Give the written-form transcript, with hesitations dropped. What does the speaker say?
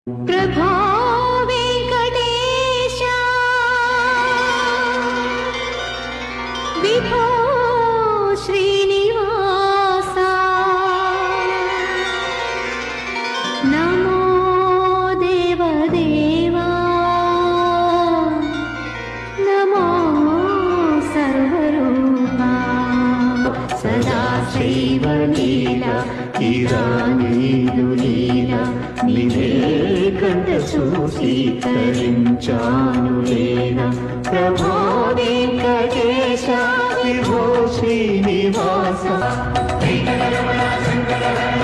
ప్రభో వెంకటేశ విభో శ్రీనివాస నమో దేవదేవా నమో సర్వరూపా సదాశైవ లీలా ఇరానీదు లీలా నినే కంట చూసీకరించాను లేనా ప్రభో వెంకటేశ విభో శ్రీనివాస వెంకటరమణ శంకరరమణ